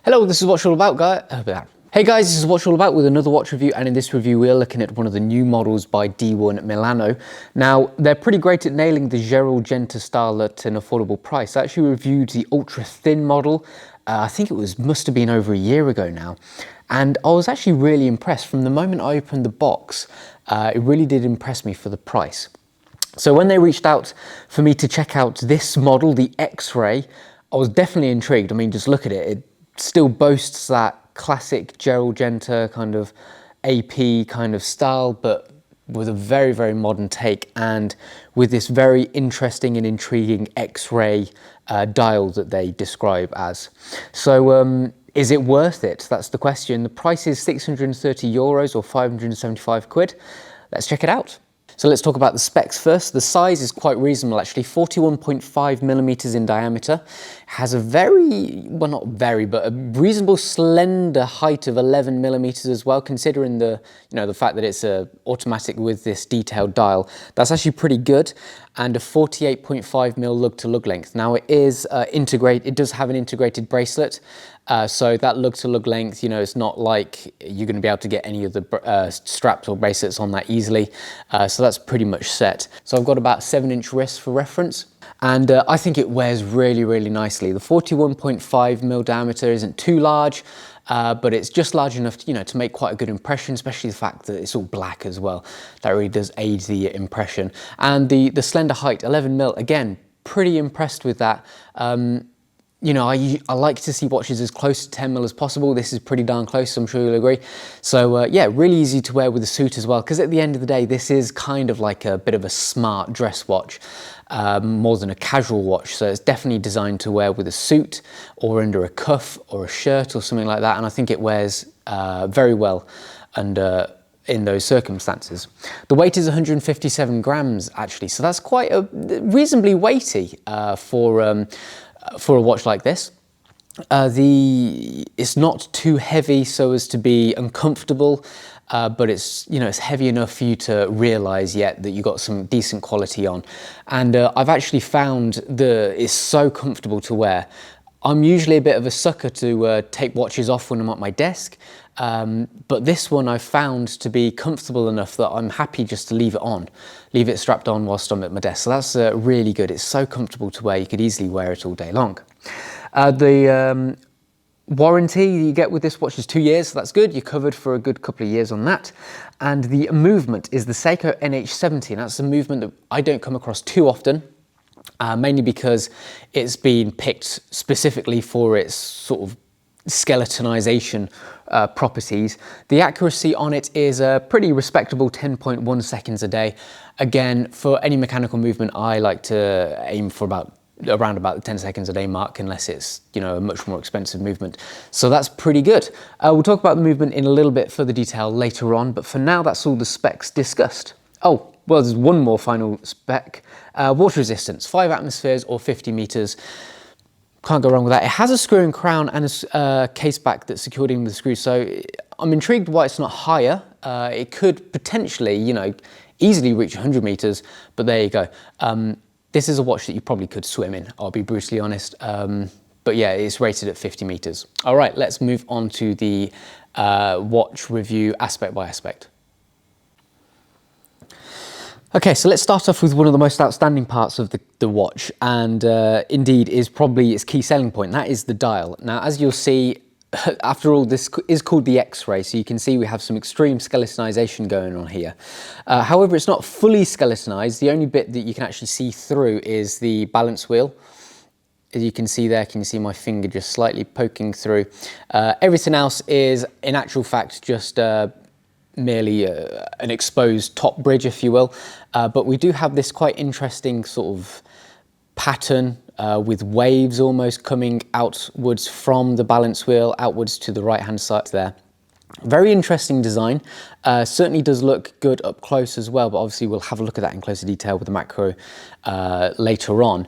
Hello, this is Watch All About, guys. Hey guys, this is Watch All About with another watch review, and in this review we're looking at one of the new models by D1 Milano. Now, they're pretty great at nailing the Gerald Genta style at an affordable price. I actually reviewed the ultra thin model, I think it must have been over a year ago now, and I was actually really impressed. From the moment I opened the box, it really did impress me for the price. So when they reached out for me to check out this model, the X-Ray, I was definitely intrigued. I mean, just look at it. It still boasts that classic Gerald Genta kind of AP kind of style, but with a very, very modern take, and with this very interesting and intriguing X-ray dial that they describe as. So is it worth it? That's the question. The price is €630 or 575 quid. Let's check it out. So let's talk about the specs first. The size is quite reasonable actually, 41.5 millimeters in diameter. Has a very, well not very, but a reasonable slender height of 11 millimeters as well, considering the fact that it's automatic with this detailed dial. That's actually pretty good. And a 48.5 mil lug to lug length. Now it is it does have an integrated bracelet. So that lug to lug length, it's not like you're going to be able to get any of the straps or bracelets on that easily. So that's pretty much set. So I've got about 7-inch wrists for reference. And I think it wears really, really nicely. The 41.5 mil diameter isn't too large, but it's just large enough to make quite a good impression, especially the fact that it's all black as well. That really does aid the impression. And the slender height, 11 mil, again, pretty impressed with that. I like to see watches as close to 10 mil as possible. This is pretty darn close, I'm sure you'll agree. So yeah, really easy to wear with a suit as well, because at the end of the day, this is kind of like a bit of a smart dress watch, more than a casual watch. So it's definitely designed to wear with a suit or under a cuff or a shirt or something like that. And I think it wears very well in those circumstances. The weight is 157 grams actually, so that's quite reasonably weighty for a watch like this. It's not too heavy so as to be uncomfortable, but it's heavy enough for you to realize that you got some decent quality on. And I've actually found it's so comfortable to wear. I'm usually a bit of a sucker to take watches off when I'm at my desk, but this one I've found to be comfortable enough that I'm happy just to leave it strapped on whilst I'm at my desk. So that's really good. It's so comfortable to wear, you could easily wear it all day long. The warranty you get with this watch is 2 years, so that's good. You're covered for a good couple of years on that. And the movement is the Seiko NH70, and that's a movement that I don't come across too often. Mainly because it's been picked specifically for its sort of skeletonization properties. The accuracy on it is a pretty respectable 10.1 seconds a day. Again, for any mechanical movement, I like to aim for around about the 10 seconds a day mark, unless it's a much more expensive movement. So that's pretty good. We'll talk about the movement in a little bit further detail later on, but for now that's all the specs discussed. Oh, well, there's one more final spec. Water resistance, 5 atmospheres or 50 meters. Can't go wrong with that. It has a screw-in crown and a case back that's secured in with screws, so I'm intrigued why it's not higher. It could potentially, easily reach 100 meters, but there you go. This is a watch that you probably could swim in, I'll be brutally honest. But yeah, it's rated at 50 meters. All right, let's move on to the watch review aspect by aspect. Okay, so let's start off with one of the most outstanding parts of the watch, and indeed is probably its key selling point. That is the dial. Now, as you'll see, after all, this is called the X-Ray, so you can see we have some extreme skeletonization going on here. However, it's not fully skeletonized. The only bit that you can actually see through is the balance wheel. As you can see there, can you see my finger just slightly poking through? Everything else is, in actual fact, just merely an exposed top bridge, if you will, but we do have this quite interesting sort of pattern with waves almost coming outwards from the balance wheel outwards to the right hand side there. Very interesting design. Certainly does look good up close as well, but obviously we'll have a look at that in closer detail with the macro later on.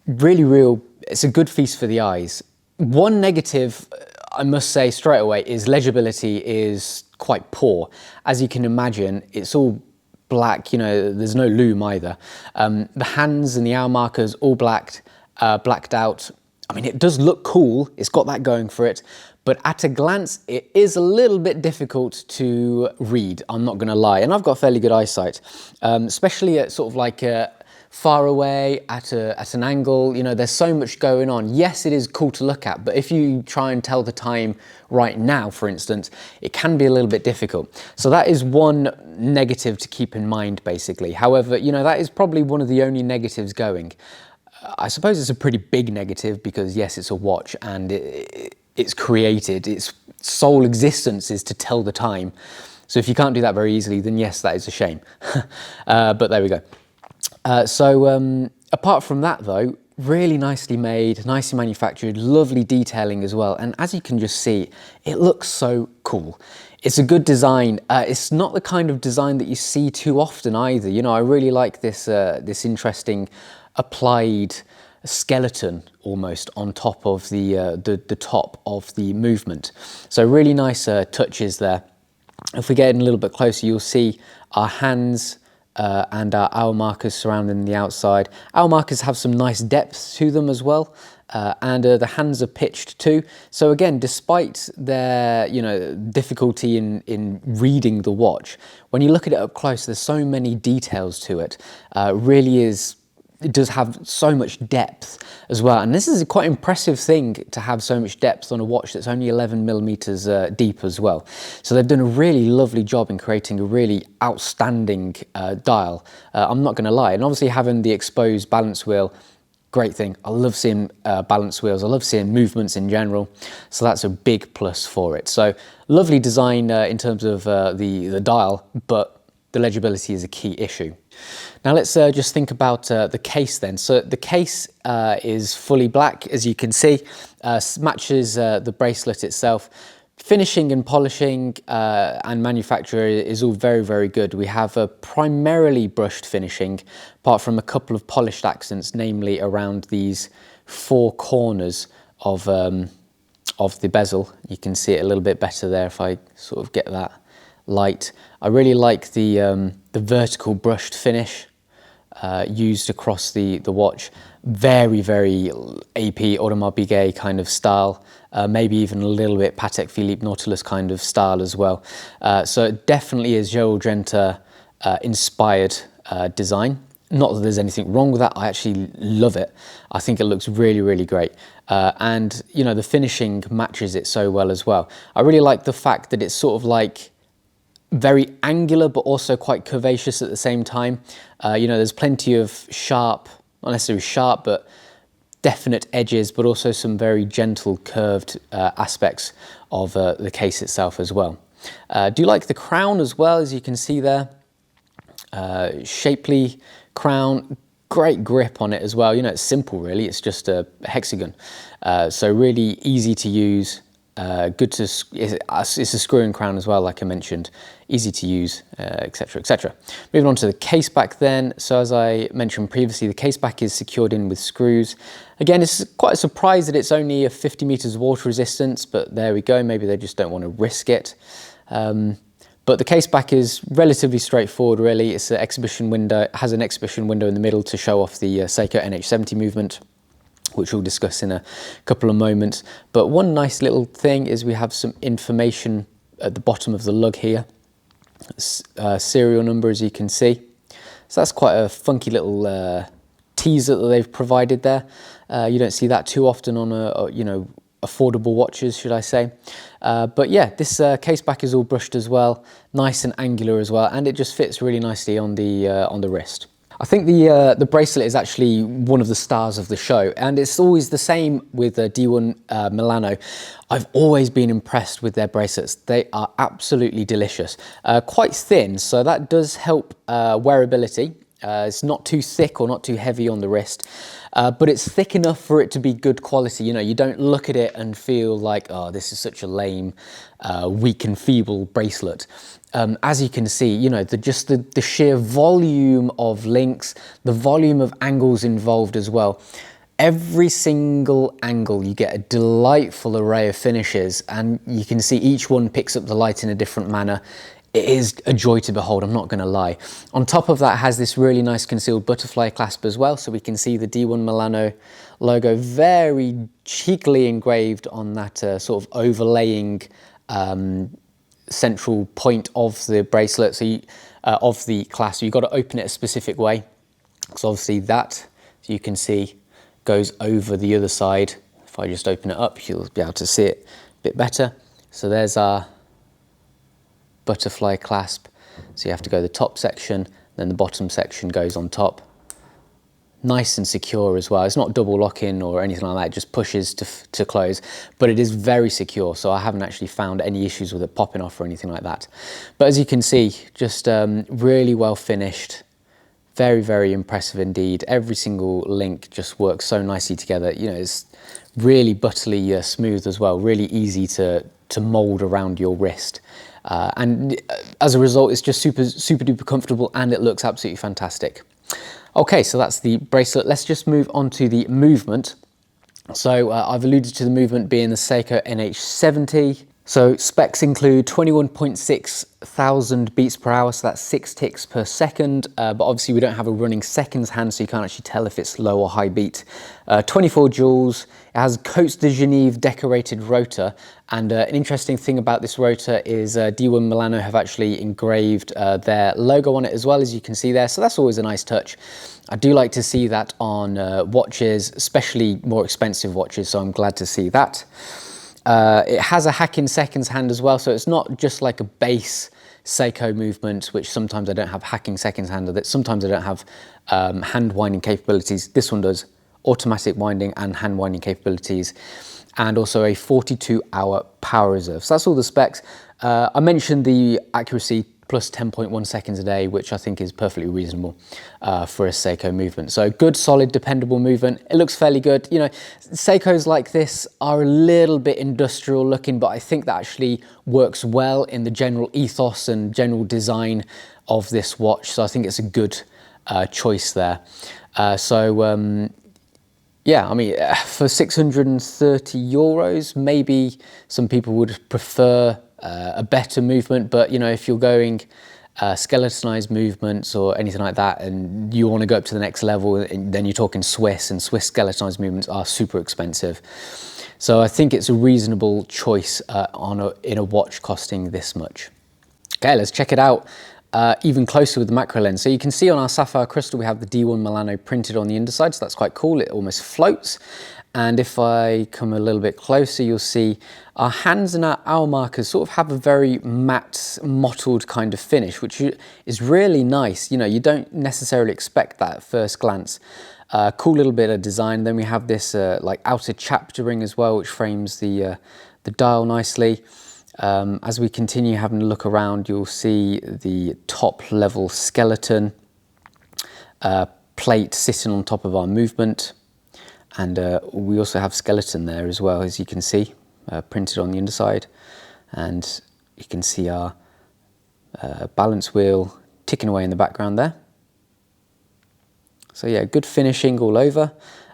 It's a good feast for the eyes. One negative, I must say straight away, is legibility is quite poor. As you can imagine, it's all black, there's no lume either. The hands and the hour markers all blacked out. I mean, it does look cool, it's got that going for it, but at a glance, it is a little bit difficult to read, I'm not gonna lie. And I've got fairly good eyesight, especially at sort of like far away, at an angle, you know, there's so much going on. Yes, it is cool to look at, but if you try and tell the time right now, for instance, it can be a little bit difficult. So that is one negative to keep in mind, basically. However, you know, that is probably one of the only negatives going. I suppose it's a pretty big negative because yes, it's a watch and it's created, its sole existence is to tell the time. So if you can't do that very easily, then yes, that is a shame. But there we go. Apart from that though, really nicely made, nicely manufactured, lovely detailing as well. And as you can just see, it looks so cool. It's a good design. It's not the kind of design that you see too often either. You know, I really like this, this interesting applied skeleton almost on top of the top of the movement. So really nice touches there. If we get in a little bit closer, you'll see our hands and our hour markers surrounding the outside. Hour markers have some nice depth to them as well. And the hands are pitched too. So again, despite their, you know, difficulty in reading the watch, when you look at it up close, there's so many details to it. It does have so much depth as well. And this is a quite impressive thing to have so much depth on a watch that's only 11 millimeters deep as well. So they've done a really lovely job in creating a really outstanding dial. I'm not gonna lie. And obviously having the exposed balance wheel, great thing. I love seeing balance wheels. I love seeing movements in general. So that's a big plus for it. So lovely design in terms of the dial, but the legibility is a key issue. Now let's just think about the case then. So the case is fully black, as you can see, matches the bracelet itself. Finishing and polishing and manufacture is all very, very good. We have a primarily brushed finishing, apart from a couple of polished accents, namely around these four corners of the bezel. You can see it a little bit better there if I sort of get that light. I really like the vertical brushed finish used across the watch. Very, very AP Audemars Piguet kind of style, maybe even a little bit Patek Philippe Nautilus kind of style as well. So it definitely is Gerald Genta inspired design. Not that there's anything wrong with that, I actually love it. I think it looks really, really great. And you know, the finishing matches it so well as well. I really like the fact that it's sort of like very angular, but also quite curvaceous at the same time. You know, there's plenty of sharp, not necessarily sharp, but definite edges, but also some very gentle curved aspects of the case itself as well. Do you like the crown as well, as you can see there? Shapely crown, great grip on it as well. You know, it's simple really, it's just a hexagon. So really easy to use. Good to, it's a screw-in crown as well, like I mentioned, easy to use, etc, etc. Moving on to the case back then. So as I mentioned previously, the case back is secured in with screws. Again, it's quite a surprise that it's only a 50 meters water resistance, but there we go. Maybe they just don't want to risk it. But the case back is relatively straightforward, really. It's an exhibition window, it has an exhibition window in the middle to show off the Seiko NH70 movement, which we'll discuss in a couple of moments. But one nice little thing is we have some information at the bottom of the lug here. Serial number, as you can see. So that's quite a funky little teaser that they've provided there. You don't see that too often on you know, affordable watches, should I say. But yeah, this case back is all brushed as well, nice and angular as well, and it just fits really nicely on the wrist. I think the bracelet is actually one of the stars of the show, and it's always the same with D1 Milano. I've always been impressed with their bracelets. They are absolutely delicious. Quite thin, so that does help wearability. It's not too thick or not too heavy on the wrist, but it's thick enough for it to be good quality. You know, you don't look at it and feel like, oh, this is such a lame, weak and feeble bracelet. As you can see, you know, the sheer volume of links, the volume of angles involved as well. Every single angle, you get a delightful array of finishes, and you can see each one picks up the light in a different manner. it is a joy to behold, I'm not going to lie. On top of that has this really nice concealed butterfly clasp as well, so we can see the D1 Milano logo very cheekily engraved on that sort of overlaying central point of the bracelet, so of the clasp. So you've got to open it a specific way, because obviously that, you can see, goes over the other side. If I just open it up, you'll be able to see it a bit better. So there's our butterfly clasp. So you have to go the top section, then the bottom section goes on top. Nice and secure as well. It's not double lock-in or anything like that, it just pushes to close, but it is very secure, so I haven't actually found any issues with it popping off or anything like that. But as you can see, just really well finished. Very, very impressive indeed. Every single link just works so nicely together. You know, it's really butterly smooth as well, really easy to mold around your wrist. And as a result, it's just super duper comfortable, and it looks absolutely fantastic. Okay, so that's the bracelet. Let's just move on to the movement. So I've alluded to the movement being the Seiko NH70. So specs include 21.6 thousand beats per hour, so that's 6 ticks per second, but obviously we don't have a running seconds hand, so you can't actually tell if it's low or high beat. 24 joules, it has Côtes de Genève decorated rotor, and an interesting thing about this rotor is D1 Milano have actually engraved their logo on it as well, as you can see there, so that's always a nice touch. I do like to see that on watches, especially more expensive watches, so I'm glad to see that. It has a hacking seconds hand as well, so it's not just like a base Seiko movement, which sometimes I don't have hacking seconds hand, that sometimes I don't have hand winding capabilities. This one does automatic winding and hand winding capabilities, and also a 42-hour power reserve. So that's all the specs. I mentioned the accuracy plus 10.1 seconds a day, which I think is perfectly reasonable for a Seiko movement. So good, solid, dependable movement. It looks fairly good. You know, Seikos like this are a little bit industrial looking, but I think that actually works well in the general ethos and general design of this watch. So I think it's a good choice there. Yeah, I mean, for 630 euros, maybe some people would prefer a better movement, but you know, if you're going skeletonized movements or anything like that, and you want to go up to the next level, and then you're talking Swiss, and Swiss skeletonized movements are super expensive. So I think it's a reasonable choice in a watch costing this much. Okay, let's check it out even closer with the macro lens. So you can see on our sapphire crystal, we have the D1 Milano printed on the underside, so that's quite cool. It almost floats. And if I come a little bit closer, you'll see our hands and our hour markers sort of have a very matte, mottled kind of finish, which is really nice. You know, you don't necessarily expect that at first glance. Cool little bit of design. Then we have this like outer chapter ring as well, which frames the dial nicely. As we continue having a look around, you'll see the top level skeleton plate sitting on top of our movement. And we also have skeleton there as well, as you can see, printed on the underside. And you can see our balance wheel ticking away in the background there. So yeah, good finishing all over.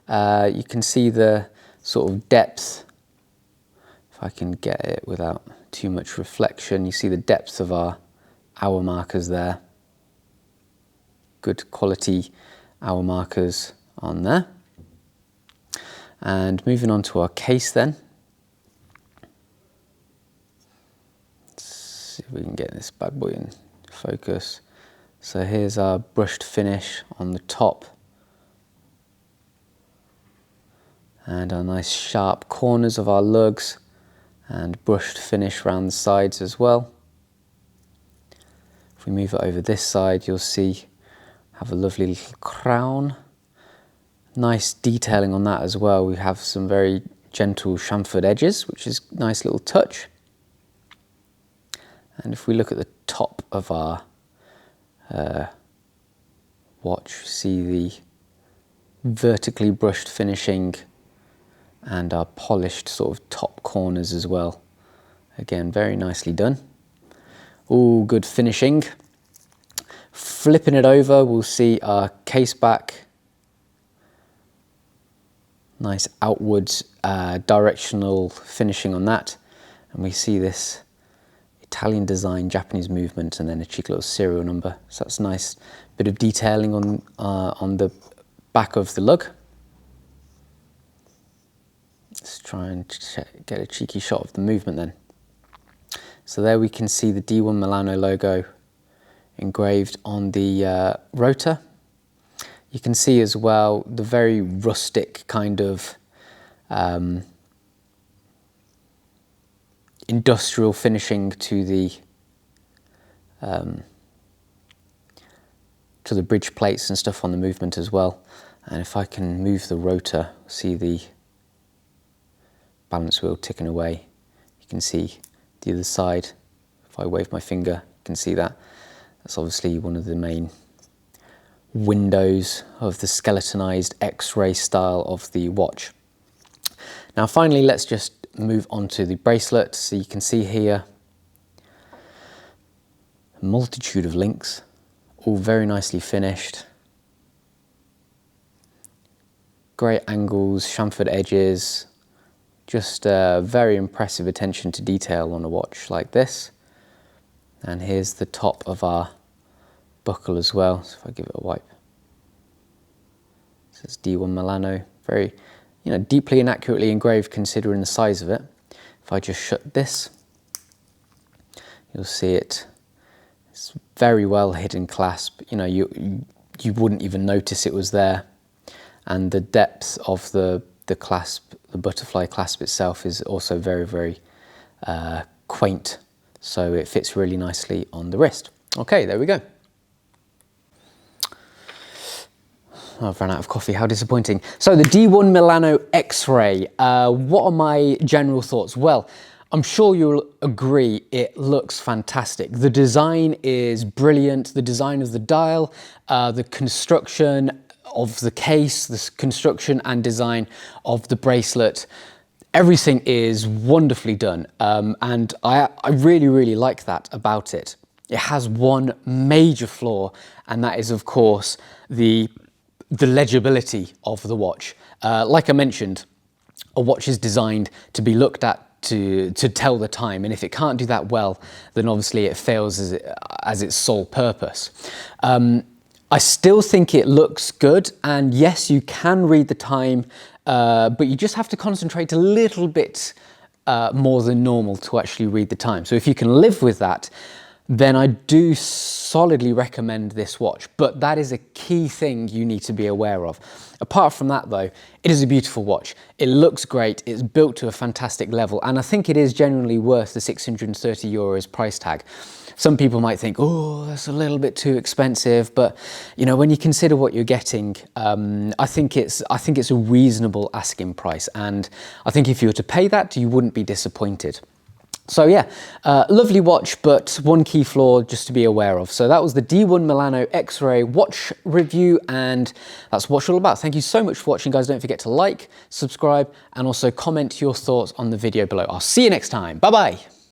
You can see the sort of depth, if I can get it without too much reflection, you see the depth of our hour markers there. Good quality hour markers on there. And moving on to our case then. Let's see if we can get this bad boy in focus. So here's our brushed finish on the top. And our nice sharp corners of our lugs, and brushed finish around the sides as well. If we move it over this side, you'll see have a lovely little crown. Nice detailing on that as well. We have some very gentle chamfered edges, which is a nice little touch. And if we look at the top of our watch, see the vertically brushed finishing and our polished sort of top corners as well. Again, very nicely done. All good finishing. Flipping it over, we'll see our case back. Nice outwards directional finishing on that. And we see this Italian design, Japanese movement, and then a cheeky little serial number. So that's a nice bit of detailing on the back of the lug. Let's try and get a cheeky shot of the movement then. So there we can see the D1 Milano logo engraved on the rotor. You can see as well the very rustic kind of industrial finishing to the bridge plates and stuff on the movement as well. And if I can move the rotor, see the balance wheel ticking away. You can see the other side. If I wave my finger, you can see that. That's obviously one of the main windows of the skeletonized X-ray style of the watch. Now finally, let's just move on to the bracelet. So you can see here a multitude of links, all very nicely finished. Great angles, chamfered edges, just very impressive attention to detail on a watch like this. And here's the top of our buckle as well. So if I give it a wipe, it says D1 Milano, very, deeply and accurately engraved considering the size of it. If I just shut this, you'll see it's very well hidden clasp. You wouldn't even notice it was there. And the depth of the clasp, the butterfly clasp itself, is also very, very quaint. So it fits really nicely on the wrist. Okay, there we go. I've run out of coffee, how disappointing. So the D1 Milano X-Ray, what are my general thoughts? Well, I'm sure you'll agree it looks fantastic. The design is brilliant, the design of the dial, the construction of the case, the construction and design of the bracelet, everything is wonderfully done. And I really, really like that about it. It has one major flaw, and that is, of course, the legibility of the watch. Like I mentioned, a watch is designed to be looked at to tell the time, and if it can't do that well, then obviously it fails as its sole purpose. I still think it looks good, and yes, you can read the time, but you just have to concentrate a little bit more than normal to actually read the time. So if you can live with that, then I do solidly recommend this watch. But that is a key thing you need to be aware of. Apart from that though, it is a beautiful watch. It looks great, it's built to a fantastic level, and I think it is genuinely worth the 630 euros price tag. Some people might think, oh, that's a little bit too expensive, but when you consider what you're getting, I think it's a reasonable asking price, and I think if you were to pay that, you wouldn't be disappointed. So yeah, lovely watch, but one key flaw just to be aware of. So that was the D1 Milano X-Ray watch review, and that's what it's all about. Thank you so much for watching, guys. Don't forget to like, subscribe, and also comment your thoughts on the video below. I'll see you next time. Bye-bye.